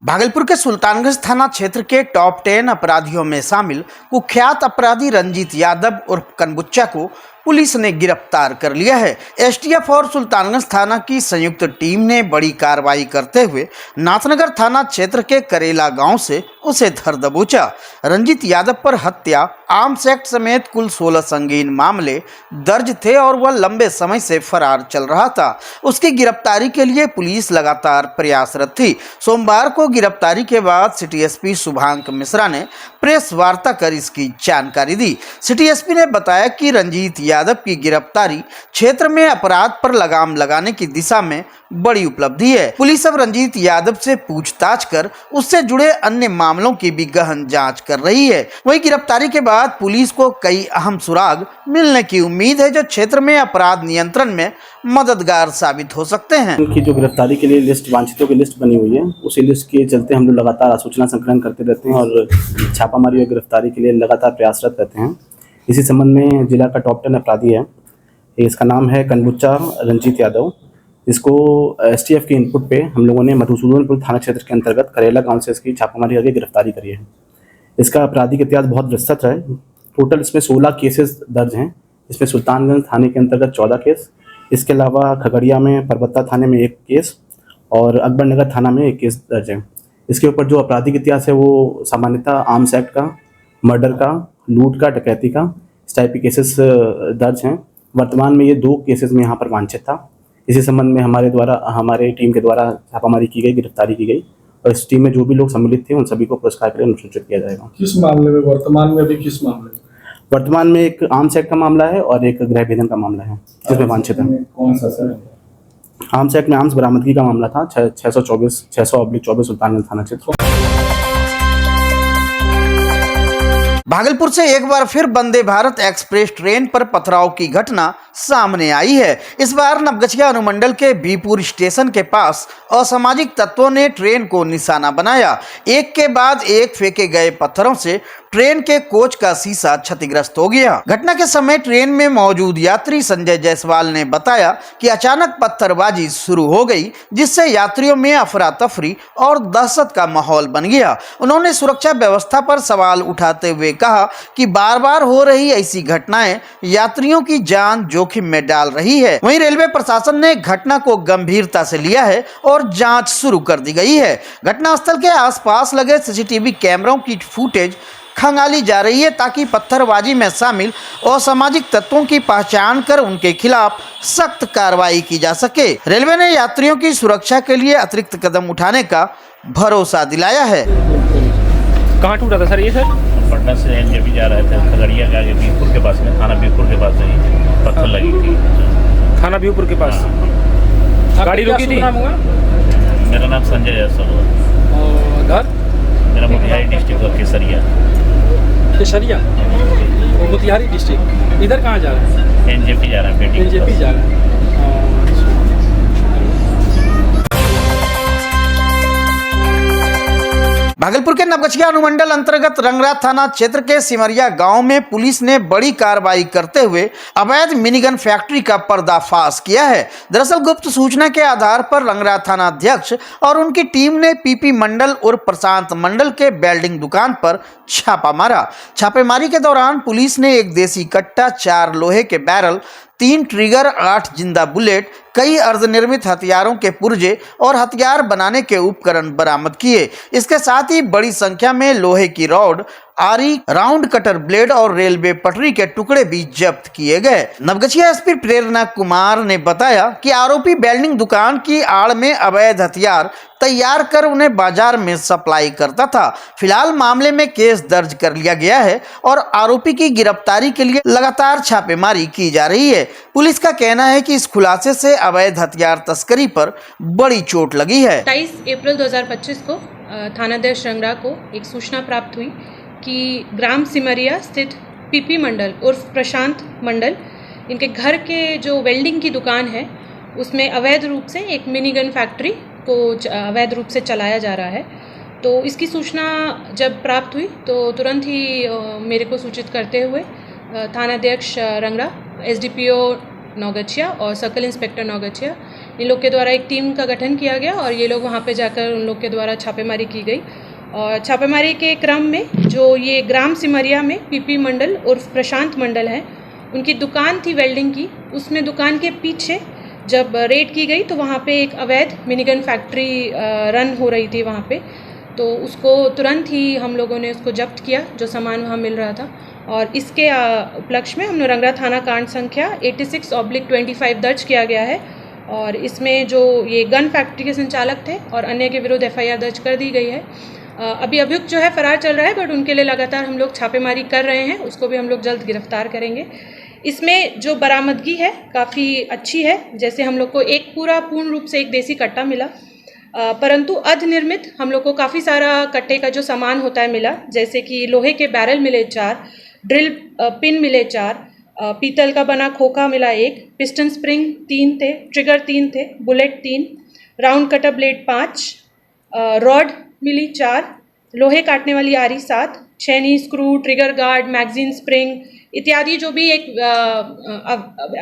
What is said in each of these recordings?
भागलपुर के सुल्तानगंज थाना क्षेत्र के टॉप 10 अपराधियों में शामिल कुख्यात अपराधी रंजीत यादव उर्फ कनबुच्चा को पुलिस ने गिरफ्तार कर लिया है। एसटीएफ और सुल्तानगंज थाना की संयुक्त टीम ने बड़ी कार्रवाई करते हुए नाथनगर थाना क्षेत्र के करेला गांव से उसे धर दबोचा। रंजीत यादव पर हत्या, आर्म्स एक्ट समेत कुल 16 संगीन मामले दर्ज थे और वह लंबे समय से फरार चल रहा था। उसकी गिरफ्तारी के लिए पुलिस लगातार प्रयासरत थी। सोमवार को गिरफ्तारी के बाद सिटी एसपी शुभांक मिश्रा ने प्रेस वार्ता कर इसकी जानकारी दी। सिटी एसपी ने बताया कि रंजीत यादव की गिरफ्तारी क्षेत्र में अपराध पर लगाम लगाने की दिशा में बड़ी उपलब्धि है। पुलिस अब रंजीत यादव से पूछताछ कर उससे जुड़े अन्य मामलों की भी गहन जांच कर रही है। वहीं गिरफ्तारी के बाद पुलिस को कई अहम सुराग मिलने की उम्मीद है जो क्षेत्र में अपराध नियंत्रण में मददगार साबित हो सकते हैं। उनकी जो गिरफ्तारी के लिए लिस्ट वांछितों की लिस्ट बनी हुई है, उसी लिस्ट के चलते हम लोग लगातार सूचना संकलन करते रहते हैं और छापामारी और गिरफ्तारी के लिए लगातार प्रयासरत रहते हैं। इसी संबंध में जिला का टॉप 10 अपराधी है, इसका नाम है कनबुच्चा रंजीत यादव। इसको एसटीएफ के इनपुट पे हम लोगों ने मधुसूदनपुर थाना क्षेत्र के अंतर्गत करेला गांव से इसकी छापामारी करके गिरफ्तारी करी है। इसका आपराधिक इतिहास बहुत विस्तृत है। टोटल इसमें 16 केसेस दर्ज हैं। इसमें सुल्तानगंज थाने के अंतर्गत 14 केस, इसके अलावा खगड़िया में परबत्ता थाने में 1 केस और अकबरनगर थाना में 1 केस दर्ज है। इसके ऊपर जो आपराधिक इतिहास है वो सामान्यतः आर्म्स एक्ट का, मर्डर का, लूट का, डकैती का, इस टाइप के केसेस दर्ज हैं। वर्तमान में ये 2 केसेस में यहाँ पर वांछित था। इसी संबंध में हमारे टीम के द्वारा छापामारी की गई, गिरफ्तारी की गई और इस टीम में जो भी लोग सम्मिलित थे उन सभी को पुरस्कार के लिए अनुसूचित किया जाएगा। किस मामले में वर्तमान में, अभी किस मामले में? वर्तमान में एक आर्म्स एक्ट का मामला है और एक गृह भेदन का मामला है जिसमें वांछित है। कौन सा सर? आर्म्स एक्ट में आर्म्स बरामदगी का मामला था 600/24 सुल्तानगंज थाना क्षेत्र। भागलपुर से एक बार फिर वंदे भारत एक्सप्रेस ट्रेन पर पथराव की घटना सामने आई है। इस बार नवगछिया अनुमंडल के बीपुर स्टेशन के पास असामाजिक तत्वों ने ट्रेन को निशाना बनाया। एक के बाद एक फेंके गए पत्थरों से ट्रेन के कोच का शीशा क्षतिग्रस्त हो गया। घटना के समय ट्रेन में मौजूद यात्री संजय जायसवाल ने बताया कि अचानक पत्थरबाजी शुरू हो गई, जिससे यात्रियों में अफरा तफरी और दहशत का माहौल बन गया। उन्होंने सुरक्षा व्यवस्था पर सवाल उठाते हुए कहा कि बार बार हो रही ऐसी घटनाएं यात्रियों की जान जोखिम में डाल रही है। वहीं रेलवे प्रशासन ने घटना को गंभीरता से लिया है और जांच शुरू कर दी गई है। घटनास्थल के आसपास लगे सीसीटीवी कैमरों की फुटेज खंगाली जा रही है ताकि पत्थरबाजी में शामिल असामाजिक तत्वों की पहचान कर उनके खिलाफ सख्त कार्रवाई की जा सके। रेलवे ने यात्रियों की सुरक्षा के लिए अतिरिक्त कदम उठाने का भरोसा दिलाया है। कहाँ टूटा था सर ये? सर पटना से एनजेपी जा रहे थे, खगड़िया के आगे बीरपुर के पास में, थाना बीरपुर के पास में पत्थर लगी थी। थाना बीरपुर के पास गाड़ी रुकी थी। मेरा नाम संजय जायसवाल। और घर मेरा मोतिहारी डिस्ट्रिक्ट का केसरिया। वो मोतिहारी डिस्ट्रिक्ट। इधर कहाँ जा रहे हैं? एनजेपी जा रहे हैं, बेटी एनजेपी जा रहे हैं। भागलपुर के नवगछिया अनुमंडल अंतर्गत रंगरा थाना क्षेत्र के सिमरिया गांव में पुलिस ने बड़ी कार्रवाई करते हुए अवैध मिनीगन फैक्ट्री का पर्दाफाश किया है। दरअसल गुप्त सूचना के आधार पर रंगरा थाना अध्यक्ष और उनकी टीम ने पीपी मंडल और प्रशांत मंडल के वेल्डिंग दुकान पर छापा मारा। छापेमारी के दौरान पुलिस ने एक देसी कट्टा, 4 लोहे के बैरल, 3 ट्रिगर, 8 जिंदा बुलेट, कई अर्धनिर्मित हथियारों के पुर्जे और हथियार बनाने के उपकरण बरामद किए। इसके साथ ही बड़ी संख्या में लोहे की रॉड, आरी, राउंड कटर ब्लेड और रेलवे पटरी के टुकड़े भी जब्त किए गए। नवगछिया एसपी प्रेरणा कुमार ने बताया कि आरोपी वेल्डिंग दुकान की आड़ में अवैध हथियार तैयार कर उन्हें बाजार में सप्लाई करता था। फिलहाल मामले में केस दर्ज कर लिया गया है और आरोपी की गिरफ्तारी के लिए लगातार छापेमारी की जा रही है। पुलिस का कहना है कि इस खुलासे से अवैध हथियार तस्करी पर बड़ी चोट लगी है। 27 अप्रैल 2025 को थानाध्यक्ष रंगरा को एक सूचना प्राप्त हुई कि ग्राम सिमरिया स्थित पीपी मंडल उर्फ प्रशांत मंडल, इनके घर के जो वेल्डिंग की दुकान है उसमें अवैध रूप से एक मिनीगन फैक्ट्री को अवैध रूप से चलाया जा रहा है। तो इसकी सूचना जब प्राप्त हुई तो तुरंत ही मेरे को सूचित करते हुए थानाध्यक्ष रंगरा, एसडीपीओ नौगछिया और सर्कल इंस्पेक्टर नौगछिया, इन लोग के द्वारा एक टीम का गठन किया गया और ये लोग वहाँ पे जाकर उन लोग के द्वारा छापेमारी की गई। और छापेमारी के क्रम में जो ये ग्राम सिमरिया में पीपी मंडल उर्फ प्रशांत मंडल है, उनकी दुकान थी वेल्डिंग की। उसमें दुकान के पीछे जब रेड की गई तो वहाँ पे एक अवैध मिनीगन फैक्ट्री रन हो रही थी वहाँ पे, तो उसको तुरंत ही हम लोगों ने उसको जब्त किया, जो सामान वहाँ मिल रहा था। और इसके उपलक्ष्य में हमने रंगरा थाना कांड संख्या 86/25 दर्ज किया गया है और इसमें जो ये गन फैक्ट्री के संचालक थे और अन्य के विरुद्ध FIR दर्ज कर दी गई है। अभी अभियुक्त जो है फरार चल रहा है, बट उनके लिए लगातार हम लोग छापेमारी कर रहे हैं, उसको भी हम लोग जल्द गिरफ्तार करेंगे। इसमें जो बरामदगी है काफ़ी अच्छी है। जैसे हम लोग को एक पूर्ण रूप से एक देसी कट्टा मिला, परंतु अर्धनिर्मित हम लोग को काफ़ी सारा कट्टे का जो सामान होता है मिला, जैसे कि लोहे के बैरल मिले 4, ड्रिल पिन मिले 4, पीतल का बना खोखा मिला 1, पिस्टन स्प्रिंग 3 थे, ट्रिगर 3 थे, bullet 3, round cutter blade 5, rod मिली 4, लोहे काटने वाली आरी 7, छेनी, screw, trigger guard, magazine spring इत्यादि जो भी एक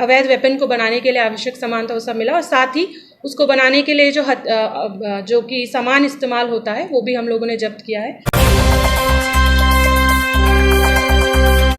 अवैध वेपन को बनाने के लिए आवश्यक सामान था वो सब मिला। और साथ ही उसको बनाने के लिए जो कि सामान इस्तेमाल होता है वो भी हम लोगों ने जब्त किया है।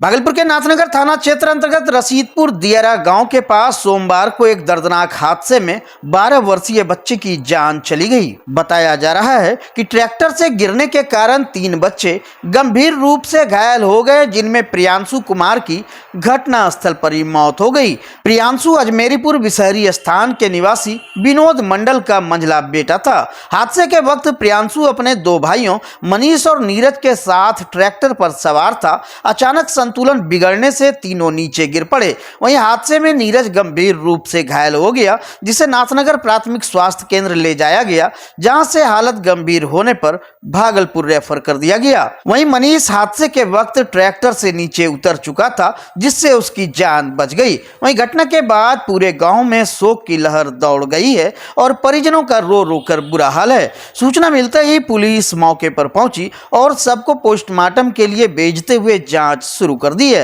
भागलपुर के नाथनगर थाना क्षेत्र अंतर्गत रसीदपुर दियारा गांव के पास सोमवार को एक दर्दनाक हादसे में 12 वर्षीय बच्चे की जान चली गई। बताया जा रहा है कि ट्रैक्टर से गिरने के कारण 3 बच्चे गंभीर रूप से घायल हो गए, जिनमें प्रियांशु कुमार की घटनास्थल पर ही मौत हो गई। प्रियांशु अजमेरीपुर विशहरी स्थान के निवासी विनोद मंडल का मंझला बेटा था। हादसे के वक्त प्रियांशु अपने 2 भाइयों मनीष और नीरज के साथ ट्रैक्टर पर सवार था। अचानक संतुलन बिगड़ने से तीनों नीचे गिर पड़े। वहीं हादसे में नीरज गंभीर रूप से घायल हो गया, जिसे नाथनगर प्राथमिक स्वास्थ्य केंद्र ले जाया गया, जहां से हालत गंभीर होने पर भागलपुर रेफर कर दिया गया। वहीं मनीष हादसे के वक्त ट्रैक्टर से नीचे उतर चुका था, जिससे उसकी जान बच गई। वहीं घटना के बाद पूरे गांव में शोक की लहर दौड़ गई है और परिजनों का रो रो कर बुरा हाल है। सूचना मिलते ही पुलिस मौके पर पहुंची और सबको पोस्टमार्टम के लिए भेजते हुए जांच शुरू कर दी है।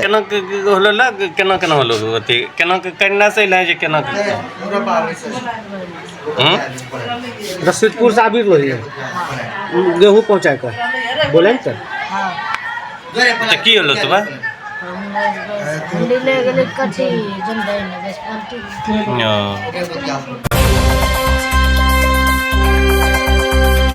रसीदपुर से आबिर रही है गेहूँ पहुँचा कर बोले न सर की होलो तो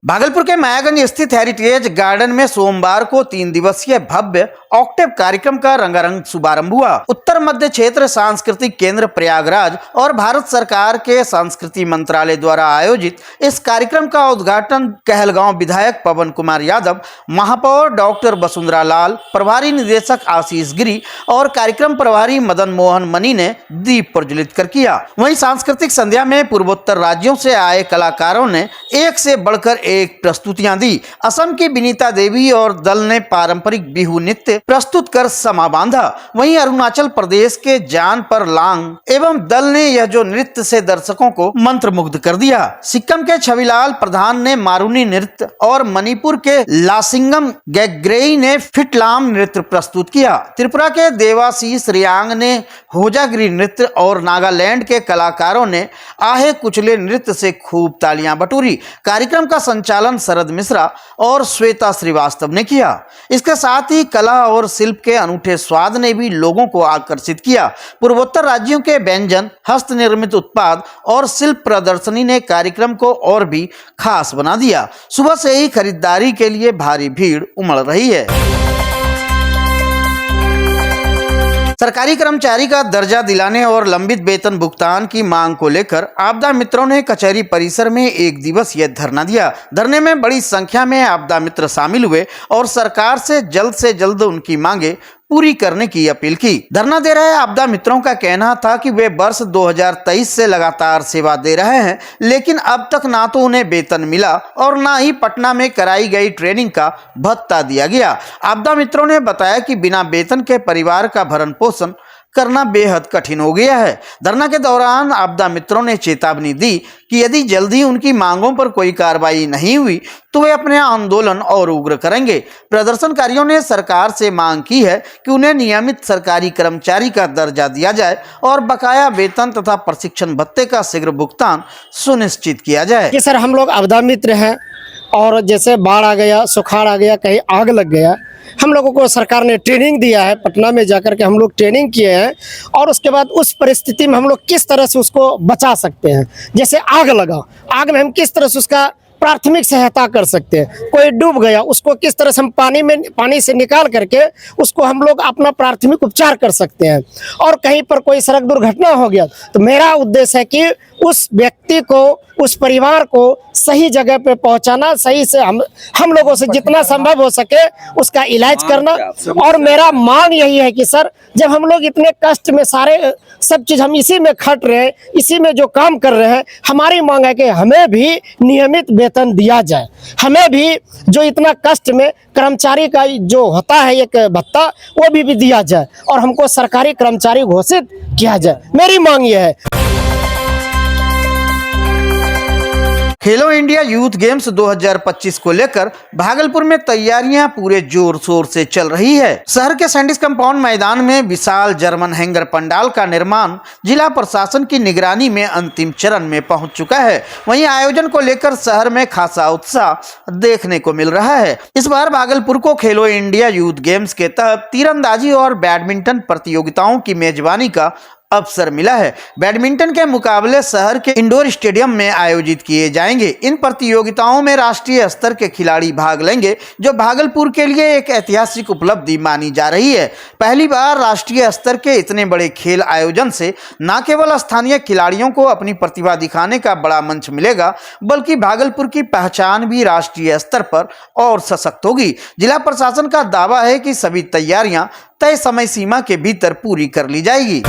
भागलपुर के मायागंज स्थित हेरिटेज गार्डन में सोमवार को 3 दिवसीय भव्य ऑक्टेव कार्यक्रम का रंगारंग शुभारंभ हुआ। उत्तर मध्य क्षेत्र सांस्कृतिक केंद्र प्रयागराज और भारत सरकार के संस्कृति मंत्रालय द्वारा आयोजित इस कार्यक्रम का उद्घाटन कहलगांव विधायक पवन कुमार यादव, महापौर डॉक्टर वसुंधरा लाल, प्रभारी निदेशक आशीष गिरी और कार्यक्रम प्रभारी मदन मोहन मनी ने दीप प्रज्वलित कर किया। वहीं सांस्कृतिक संध्या में पूर्वोत्तर राज्यों से आए कलाकारों ने एक से बढ़कर एक प्रस्तुतियां दी। असम की विनीता देवी और दल ने पारंपरिक बिहू नृत्य प्रस्तुत कर समा बांधा। वहीं अरुणाचल प्रदेश के जान पर लांग एवं दल ने यह जो नृत्य से दर्शकों को मंत्रमुग्ध कर दिया। सिक्किम के छविलाल प्रधान ने मारूनी नृत्य और मणिपुर के लासिंगम गैग्रेई ने फिटलाम नृत्य प्रस्तुत किया। त्रिपुरा के देवाशीष रियांग ने होजागिरी नृत्य और नागालैंड के कलाकारों ने आहे कुचले नृत्य से खूब तालियां बटोरी। कार्यक्रम का संचालन शरद मिश्रा और श्वेता श्रीवास्तव ने किया। इसके साथ ही कला और शिल्प के अनूठे स्वाद ने भी लोगों को आकर्षित किया। पूर्वोत्तर राज्यों के व्यंजन, हस्त निर्मित उत्पाद और शिल्प प्रदर्शनी ने कार्यक्रम को और भी खास बना दिया। सुबह से ही खरीदारी के लिए भारी भीड़ उमड़ रही है। सरकारी कर्मचारी का दर्जा दिलाने और लंबित वेतन भुगतान की मांग को लेकर आपदा मित्रों ने कचहरी परिसर में 1 दिवसीय धरना दिया। धरने में बड़ी संख्या में आपदा मित्र शामिल हुए और सरकार से जल्द उनकी मांगे पूरी करने की अपील की। धरना दे रहे आपदा मित्रों का कहना था कि वे वर्ष 2023 से लगातार सेवा दे रहे हैं, लेकिन अब तक ना तो उन्हें वेतन मिला और ना ही पटना में कराई गई ट्रेनिंग का भत्ता दिया गया। आपदा मित्रों ने बताया कि बिना वेतन के परिवार का भरण पोषण करना बेहद कठिन हो गया है। धरना के दौरान आपदा मित्रों ने चेतावनी दी कि यदि जल्दी उनकी मांगों पर कोई कार्रवाई नहीं हुई तो वे अपने आंदोलन और उग्र करेंगे। प्रदर्शनकारियों ने सरकार से मांग की है कि उन्हें नियमित सरकारी कर्मचारी का दर्जा दिया जाए और बकाया वेतन तथा प्रशिक्षण भत्ते का शीघ्र भुगतान सुनिश्चित किया जाए। कि सर हम लोग आपदा मित्र हैं और जैसे बाढ़ आ गया, सुखाड़ आ गया, कहीं आग लग गया, हम लोगों को सरकार ने ट्रेनिंग दिया है। पटना में जाकर के हम लोग ट्रेनिंग किए हैं और उसके बाद उस परिस्थिति में हम लोग किस तरह से उसको बचा सकते हैं। जैसे आग लगा, आग में हम किस तरह से उसका प्राथमिक सहायता कर सकते हैं। कोई डूब गया, उसको किस तरह से हम पानी से निकाल करके उसको हम लोग अपना प्राथमिक उपचार कर सकते हैं। और कहीं पर कोई सड़क दुर्घटना हो गया तो मेरा उद्देश्य है कि उस व्यक्ति को, उस परिवार को सही जगह पे पहुंचाना, सही से हम लोगों से जितना संभव हो सके उसका इलाज करना। और मेरा मांग यही है कि सर जब हम लोग इतने कष्ट में सारे सब चीज़ हम इसी में खट रहे हैं, इसी में जो काम कर रहे हैं, हमारी मांग है कि हमें भी नियमित वेतन दिया जाए। हमें भी जो इतना कष्ट में कर्मचारी का जो होता है एक भत्ता, वो भी दिया जाए और हमको सरकारी कर्मचारी घोषित किया जाए। मेरी मांग ये है। खेलो इंडिया यूथ गेम्स 2025 को लेकर भागलपुर में तैयारियां पूरे जोर शोर से चल रही है। शहर के सैंडिस कंपाउंड मैदान में विशाल जर्मन हैंगर पंडाल का निर्माण जिला प्रशासन की निगरानी में अंतिम चरण में पहुंच चुका है। वहीं आयोजन को लेकर शहर में खासा उत्साह देखने को मिल रहा है। इस बार भागलपुर को खेलो इंडिया यूथ गेम्स के तहत तीरंदाजी और बैडमिंटन प्रतियोगिताओं की मेजबानी का अवसर मिला है। बैडमिंटन के मुकाबले शहर के इंडोर स्टेडियम में आयोजित किए जाएंगे। इन प्रतियोगिताओं में राष्ट्रीय स्तर के खिलाड़ी भाग लेंगे, जो भागलपुर के लिए एक ऐतिहासिक उपलब्धि मानी जा रही है। पहली बार राष्ट्रीय स्तर के इतने बड़े खेल आयोजन से न केवल स्थानीय खिलाड़ियों को अपनी प्रतिभा दिखाने का बड़ा मंच मिलेगा, बल्कि भागलपुर की पहचान भी राष्ट्रीय स्तर पर और सशक्त होगी। जिला प्रशासन का दावा है कि सभी तैयारियां तय समय सीमा के भीतर पूरी कर ली जाएगी।